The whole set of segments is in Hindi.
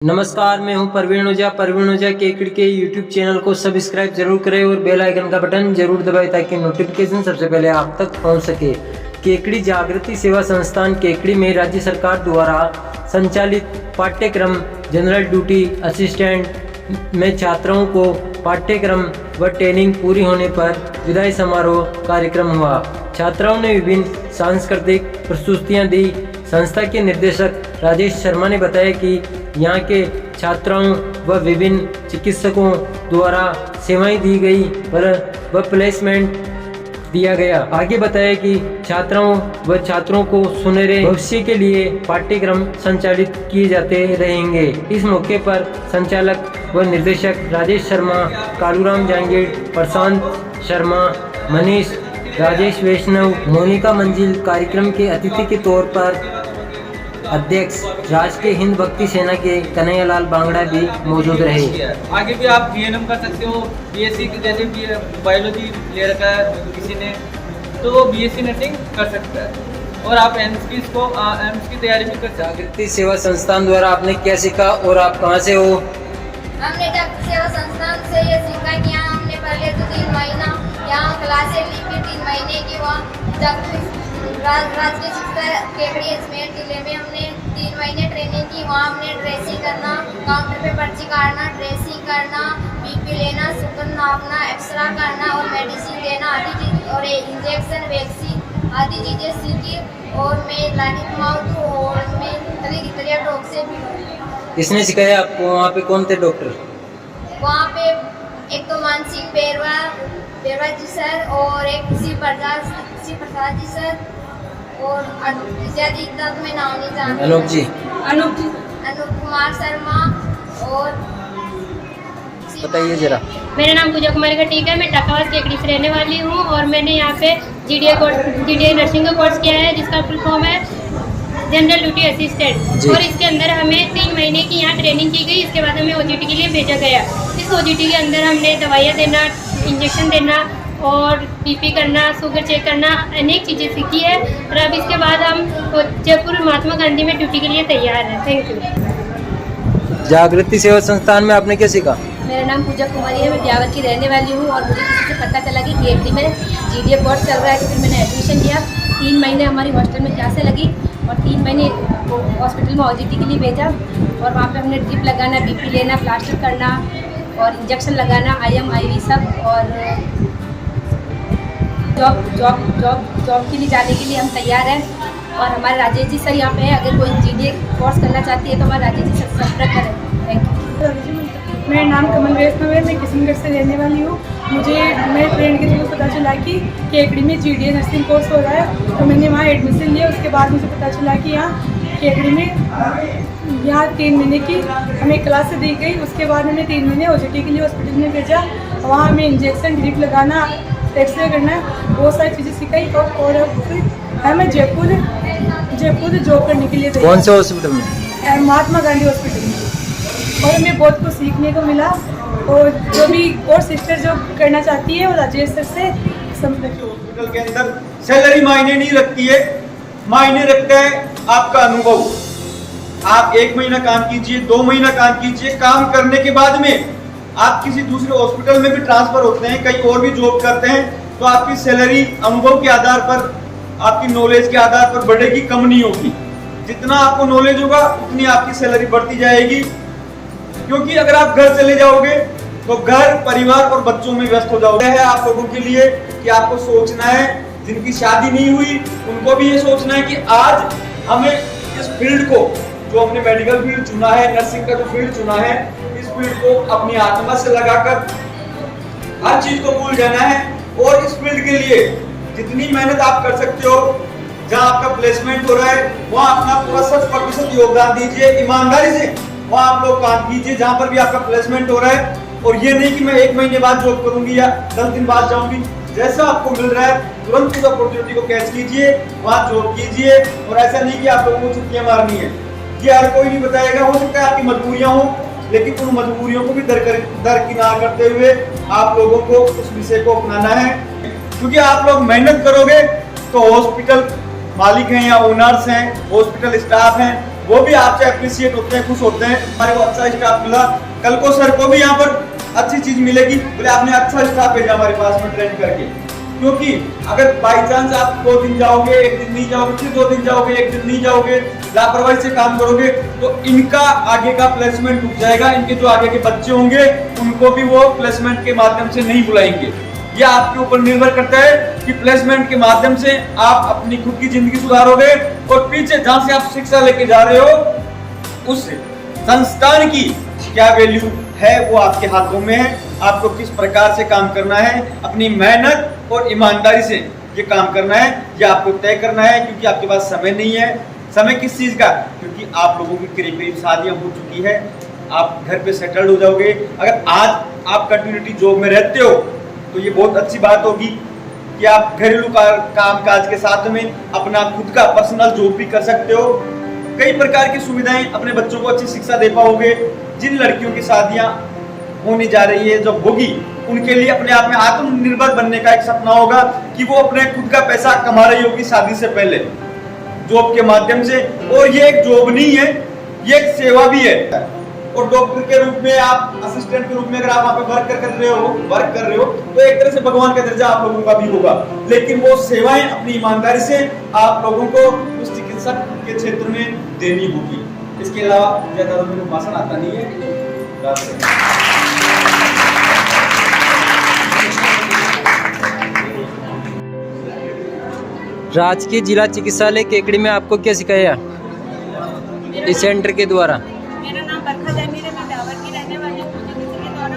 नमस्कार, मैं हूं परवीन ओझा। परवीन ओझा केकड़ी के यूट्यूब चैनल को सब्सक्राइब जरूर करें और बेल आइकन का बटन जरूर दबाएं ताकि नोटिफिकेशन सबसे पहले आप तक पहुंच सके। केकड़ी जागृति सेवा संस्थान केकड़ी में राज्य सरकार द्वारा संचालित पाठ्यक्रम जनरल ड्यूटी असिस्टेंट में छात्रों को पाठ्यक्रम व ट्रेनिंग पूरी होने पर विदाई समारोह कार्यक्रम हुआ। छात्राओं ने विभिन्न सांस्कृतिक प्रस्तुतियाँ दी। संस्था के निदेशक राजेश शर्मा ने बताया कि यहाँ के छात्राओं व विभिन्न चिकित्सकों द्वारा सेवाएं दी गई व प्लेसमेंट दिया गया। आगे बताया कि छात्राओं व छात्रों को सुनहरे भविष्य के लिए पाठ्यक्रम संचालित किए जाते रहेंगे। इस मौके पर संचालक व निर्देशक राजेश शर्मा, कालूराम जांगीर, प्रशांत शर्मा, मनीष, राजेश वैष्णव, मोनिका मंजिल, कार्यक्रम के अतिथि के तौर पर अध्यक्ष राष्ट्रीय हिंद भक्ति सेना के कन्हैयालाल बांगड़ा भी मौजूद रहे। आगे भी आप बीएनएम कर सकते हो, बीएससी जैसे बायोलॉजी ले रखा है किसी ने तो वो बीएससी नर्सिंग कर सकता है और आप एम्स की तैयारी भी कर सकते हैं। जागृति सेवा संस्थान द्वारा आपने क्या सीखा और आप कहाँ से हो? हमने जागृति सेवा संस्थान से ये सीखा कि यहाँ हमने पहले तो 3 महीना यहाँ क्लासें ली, फिर 3 महीने की वहाँ राजकीय शिक्षा केकड़ी अजमेर जिले में हमने 3 महीने ट्रेनिंग की। वहाँ हमने ड्रेसिंग करना, काउंटर पे पर्ची काटना, ड्रेसिंग करना, बीपी लेना, शुगर नापना, एक्सरा करना और मेडिसिन देना आदि चीज और इंजेक्शन, वैक्सीन आदि चीज़ें सीखी। और मैं लाइनिंग माउथ और मैं तरह डॉग से भी। किसने सिखाया आपको? वहाँ पे कौन थे डॉक्टर? वहाँ पे एक तो मानसिक बेरवा जी सर और एक सी प्रसाद जी सर और इत्यादि तक मैं नाम नहीं जानती। अनूप कुमार शर्मा। और बताइए जरा। मेरा नाम पूजा कुमारी का टीका है। मैं टाकावास केकड़ी से रहने वाली हूँ और मैंने यहाँ पे जीडीए नर्सिंग का कोर्स किया है जिसका फुल फॉर्म है जनरल ड्यूटी असिस्टेंट। और इसके अंदर हमें 3 महीने की यहाँ ट्रेनिंग की गई। इसके बाद हमें ओजीटी के लिए भेजा गया। इस ओजीटी के अंदर हमने दवाइयाँ देना, इंजेक्शन देना और बीपी करना, शुगर चेक करना, अनेक चीज़ें सीखी है। और अब इसके बाद हम जयपुर महात्मा गांधी में ड्यूटी के लिए तैयार हैं। Thank you. जागृति सेवा संस्थान में आपने क्या सीखा? मेरा नाम पूजा कुमारी है। मैं ब्यावर की रहने वाली हूँ और मुझे किसी से पता चला कि केकड़ी में जीडीए कोर्स चल रहा है, तो फिर मैंने एडमिशन लिया। 3 महीने हमारी हॉस्टल में क्लासें लगी और 3 महीने हॉस्पिटल में ओजीटी के लिए भेजा और वहाँ पे हमने ड्रिप लगाना, बीपी लेना, प्लास्टर करना और इंजेक्शन लगाना, IM IV सब। और जॉब के लिए जाने के लिए हम तैयार हैं। और हमारे राजेश जी सर यहाँ पे हैं। अगर कोई जीडीए कोर्स करना चाहती है तो हमारे राजेश जी सर संपर्क करें। Thank you. मेरा नाम कमल वैष्णव है। मैं किशनगढ़ से रहने वाली हूँ। मैं फ्रेंड के थ्रू पता चला कि केकड़ी में जीडीए नर्सिंग कोर्स हो रहा है, तो मैंने वहाँ एडमिशन लिया। उसके बाद मुझे पता चला कि यहाँ केकड़ी में 3 महीने की हमें क्लास दी गई। उसके बाद मैंने 3 महीने ओजीटी के लिए हॉस्पिटल में भेजा। वहाँ हमें इंजेक्शन, ड्रिप लगाना, एक्सरे करना, बहुत सारी चीज़ें सिखाई। और अब मैं जयपुर जॉब करने के लिए। कौन से हॉस्पिटल में? महात्मा गांधी हॉस्पिटल में। और हमें बहुत कुछ सीखने को मिला। और जो भी और सिस्टर जो करना चाहती है वो राजेश सर से संपर्क करो। हॉस्पिटल के अंदर सैलरी मायने नहीं रखती है, मायने रखता है आपका अनुभव। आप 1 महीना काम कीजिए, 2 महीना काम कीजिए, काम करने के बाद में आप किसी दूसरे हॉस्पिटल में भी ट्रांसफर होते हैं, कहीं और भी जॉब करते हैं, तो आपकी सैलरी अनुभव के आधार पर, आपकी नॉलेज के आधार पर बढ़ेगी, कम नहीं होगी। जितना आपको नॉलेज होगा उतनी आपकी सैलरी बढ़ती जाएगी। क्योंकि अगर आप घर चले जाओगे तो घर, परिवार और बच्चों में व्यस्त हो जाओगे। है आप लोगों के लिए कि आपको सोचना है, जिनकी शादी नहीं हुई उनको भी ये सोचना है कि आज हमें इस फील्ड को, जो हमने मेडिकल फील्ड चुना है, नर्सिंग का जो फील्ड चुना है, इस फील्ड को अपनी आत्मा से लगाकर हर चीज को भूल जाना है। और इस फील्ड के लिए जितनी मेहनत आप कर सकते हो, जहाँ आपका प्लेसमेंट हो रहा है वहाँ अपना पूरा 100% योगदान दीजिए, ईमानदारी से वहाँ आप लोग काम कीजिए जहाँ पर भी आपका प्लेसमेंट हो रहा है। और ये नहीं कि मैं 1 महीने बाद जॉब करूंगी या 10 दिन बाद जाऊंगी। जैसा आपको मिल रहा है तुरंत उस अपॉर्चुनिटी को कैच कीजिए, वहाँ जॉब कीजिए। और ऐसा नहीं कि आप लोगों को छुट्टियां मारनी है, ये हर कोई नहीं बताएगा। हो सकता है आपकी मजबूरियां हो, लेकिन उन मजबूरियों को भी दरकिनार करते हुए आप लोगों को उस विषय को अपनाना है। क्योंकि आप लोग मेहनत करोगे तो हॉस्पिटल मालिक हैं या ओनर्स हैं, हॉस्पिटल स्टाफ हैं, वो भी आपसे अप्रिशिएट होते हैं, खुश होते हैं, हमारे को अच्छा स्टाफ मिला। कल को सर को भी यहाँ पर अच्छी चीज मिलेगी, बोले आपने अच्छा स्टाफ भेजा हमारे पास में ट्रेन करके। क्योंकि अगर बाई चांस आप 2 दिन जाओगे, 1 दिन नहीं जाओगे, फिर 2 दिन जाओगे, 1 दिन नहीं जाओगे, लापरवाही से काम करोगे, तो इनका आगे का प्लेसमेंट रुक जाएगा। इनके जो आगे के बच्चे होंगे उनको भी वो प्लेसमेंट के माध्यम से नहीं बुलाएंगे। ये आपके ऊपर निर्भर करता है कि प्लेसमेंट के माध्यम से आप अपनी खुद की जिंदगी सुधारोगे और पीछे जहां से आप शिक्षा लेके जा रहे हो उस संस्थान की क्या वैल्यू है वो आपके हाथों में है। आपको किस प्रकार से काम करना है, अपनी मेहनत और ईमानदारी से ये काम करना है, ये आपको तय करना है। क्योंकि आपके पास समय नहीं है। समय किस चीज का? क्योंकि आप लोगों की करीब करीब शादियां हो चुकी है, आप घर पे सेटल्ड हो जाओगे। अगर आज आप कंटिन्यूटी जॉब में रहते हो तो ये बहुत अच्छी बात होगी कि आप घरेलू काम काज के साथ में अपना खुद का पर्सनल जॉब भी कर सकते हो। कई प्रकार की सुविधाएं, अपने बच्चों को अच्छी शिक्षा दे पाओगे। जिन लड़कियों की शादियां होने जा रही है, जब होगी, उनके लिए अपने आप में आत्मनिर्भर बनने का एक सपना होगा कि वो अपने खुद का पैसा कमा रही होगी शादी से पहले जॉब के माध्यम से। और ये एक जॉब नहीं है, ये एक सेवा भी है। और डॉक्टर के रूप में, आप असिस्टेंट के रूप में अगर आप वहाँ पे वर्क कर रहे हो तो एक तरह से भगवान का दर्जा आप लोगों का भी होगा। लेकिन वो सेवाएं अपनी ईमानदारी से आप लोगों को उस चिकित्सक के क्षेत्र में देनी होगी। इसके अलावा ज्यादा मेरे को भाषण आता नहीं है। राजकीय जिला चिकित्सालय केकड़ी में आपको क्या सिखाया इस सेंटर के द्वारा? मेरा नाम बरखा जमीर है, मैं ब्यावर की रहने वाली हूँ। मुझे किसी के द्वारा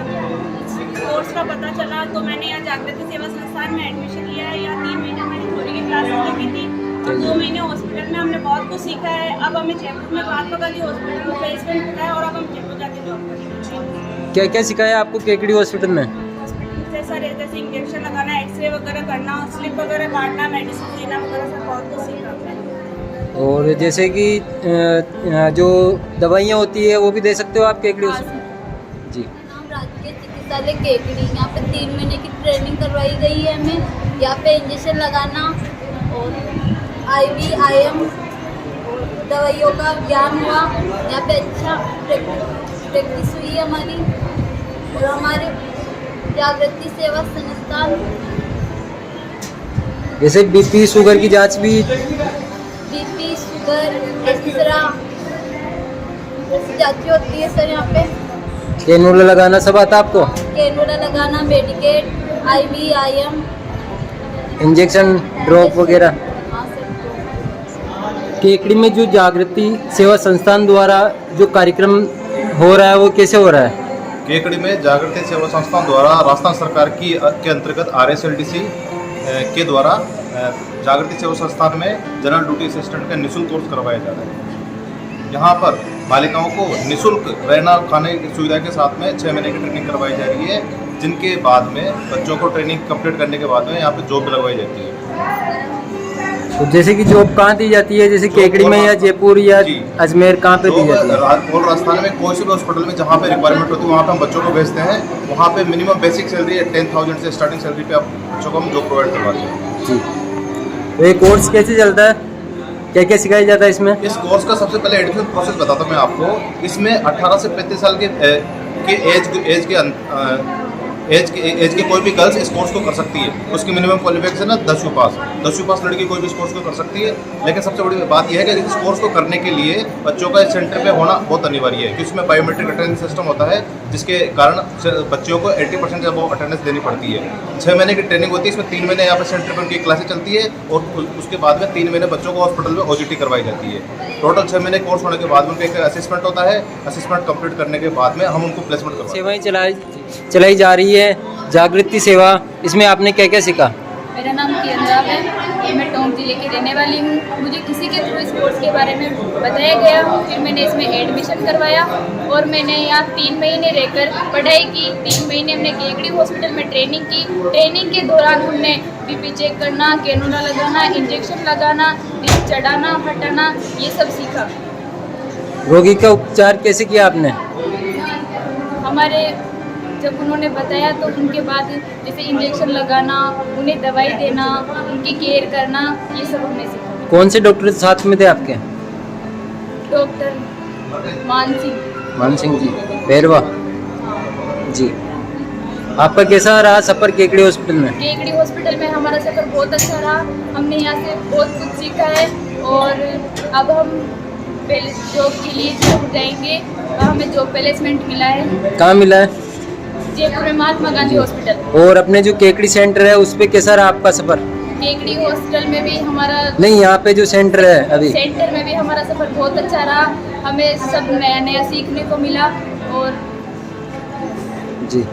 इस कोर्स का पता चला तो मैंने यहाँ जागृति सेवा संस्थान में एडमिशन लिया है। यहाँ 3 महीने हमारी थ्योरी की क्लासेस लगी थी और 2 महीने हॉस्पिटल में हमने बहुत कुछ सीखा है। अब हमें जयपुर में महात्मा गांधी हॉस्पिटल में प्लेसमेंट मिला है और अब हम जयपुर जाके जॉब करेंगे। क्या क्या सिखाया आपको केकड़ी हॉस्पिटल में? हॉस्पिटल से सर जैसे इंजेक्शन लगाना, एक्सरे वगैरह करना, स्लिप वगैरह काटना, मेडिसिन देना वगैरह सब बहुत कुछ सीखा हमने। और जैसे कि जो दवाइयाँ होती है वो भी दे सकते हो आप केकड़ी हॉस्पिटल? जी। नाम राजकीय चिकित्सालय केकड़ी। यहाँ पे 3 महीने की ट्रेनिंग करवाई गई है हमें। यहाँ पे इंजेक्शन लगाना और IV, IM और दवाइयों का ज्ञान हुआ। यहाँ पे अच्छा प्रैक्टिस हुई हमारी। और हमारे जागृति सेवा संस्थान जैसे BP शुगर की जांच भी, BP, शुगर, एक्सरा जांच होती है सर। यहाँ पे कैनुला लगाना सब आता आपको? कैनुला लगाना, medicate, IV, IM, injection, drop वगैरह। हाँ सर। केकड़ी में जो जागृति सेवा संस्थान द्वारा जो कार्यक्रम हो रहा है वो कैसे हो रहा है? केकड़ी में जागृति सेवा संस्थान द्वारा राजस्थान सरकार की के अंतर्गत RSLDC के द्वारा जागृति सेवा संस्थान में जनरल ड्यूटी असिस्टेंट का निःशुल्क कोर्स करवाया जा रहा है। यहाँ पर बालिकाओं को निःशुल्क रहना खाने की सुविधा के साथ में 6 महीने की ट्रेनिंग करवाई जा रही है, जिनके बाद में बच्चों को ट्रेनिंग कंप्लीट करने के बाद में यहाँ पे जॉब लगवाई जाती है। तो जैसे कि जॉब कहाँ दी जाती है? जैसे केकड़ी में या जयपुर या अजमेर, कहाँ पे दी जाती है? और राजस्थान में कोई से भी हॉस्पिटल में जहाँ पे रिक्वायरमेंट होती है वहाँ पे हम बच्चों को भेजते हैं। वहाँ पे मिनिमम बेसिक सैलरी है 10,000 से स्टार्टिंग सैलरी पे आप बच्चों को हम जॉब प्रोवाइड करवाते हैं। जी। तो ये कोर्स कैसे चलता है, क्या क्या सिखाया जाता है इसमें? इस कोर्स का सबसे पहले एडमिशन प्रोसेस बताता हूँ मैं आपको। इसमें 18 से 35 साल के एज के कोई भी गर्ल्स इस कोर्स को कर सकती है। उसकी मिनिमम क्वालिफिकेशन है 10वीं पास। 10वीं पास लड़की कोई भी इस कोर्स को कर सकती है। लेकिन सबसे बड़ी बात यह है कि इस कोर्स को करने के लिए बच्चों का इस सेंटर पे होना बहुत अनिवार्य है, कि उसमें बायोमेट्रिक अटेंडेंस सिस्टम होता है, जिसके कारण बच्चों को 80% वो अटेंडेंस देनी पड़ती है। 6 महीने की ट्रेनिंग होती है, इसमें 3 महीने यहाँ पर सेंटर पर उनकी क्लासेज चलती है और उसके बाद में 3 महीने बच्चों को हॉस्पिटल में OJT करवाई जाती है। टोटल 6 महीने कोर्स होने के बाद उनका एक असेसमेंट होता है। असेसमेंट कंप्लीट करने के बाद में हम उनको प्लेसमेंट करवाते हैं। सेवाएं चलाई जा रही है जागृति सेवा, इसमें आपने क्या क्या सीखा? मेरा नाम किरंजाब है, मैं टोंक जिले की रहने वाली हूँ। मुझे किसी के थ्रू इस कोर्स के बारे में बताया गया, फिर मैंने इसमें एडमिशन करवाया और मैंने यहाँ 3 महीने रहकर पढ़ाई की। 3 महीने हमने केकड़ी हॉस्पिटल में ट्रेनिंग की। ट्रेनिंग के दौरान हमने BP चेक करना, कैनुला लगाना, इंजेक्शन लगाना, ड्रिप चढ़ाना, हटाना, ये सब सीखा। रोगी का उपचार कैसे किया आपने? हमारे जब उन्होंने बताया तो उनके बाद जैसे इंजेक्शन लगाना, उन्हें दवाई देना, उनकी केयर करना, ये सब हमने सीखा। कौन से डॉक्टर साथ में थे आपके? डॉक्टर मान सिंह जी पैरवा जी। आपका कैसा रहा सफ़र केकड़ी हॉस्पिटल में? केकड़ी हॉस्पिटल में हमारा सफ़र बहुत अच्छा रहा। हमने यहाँ से बहुत कुछ सीखा है और अब हम पहले जॉब के लिए जरूर जाएंगे। हमें जॉब प्लेसमेंट मिला है। कहाँ मिला है? जयपुर में महात्मा गांधी हॉस्पिटल। और अपने जो केकड़ी सेंटर है उस पे कैसा रहा आपका सफ़र? केकड़ी हॉस्पिटल में भी हमारा नहीं, यहाँ पे जो सेंटर है अभी सेंटर में भी हमारा सफ़र बहुत अच्छा रहा। हमें सब नया नया सीखने को मिला और जी।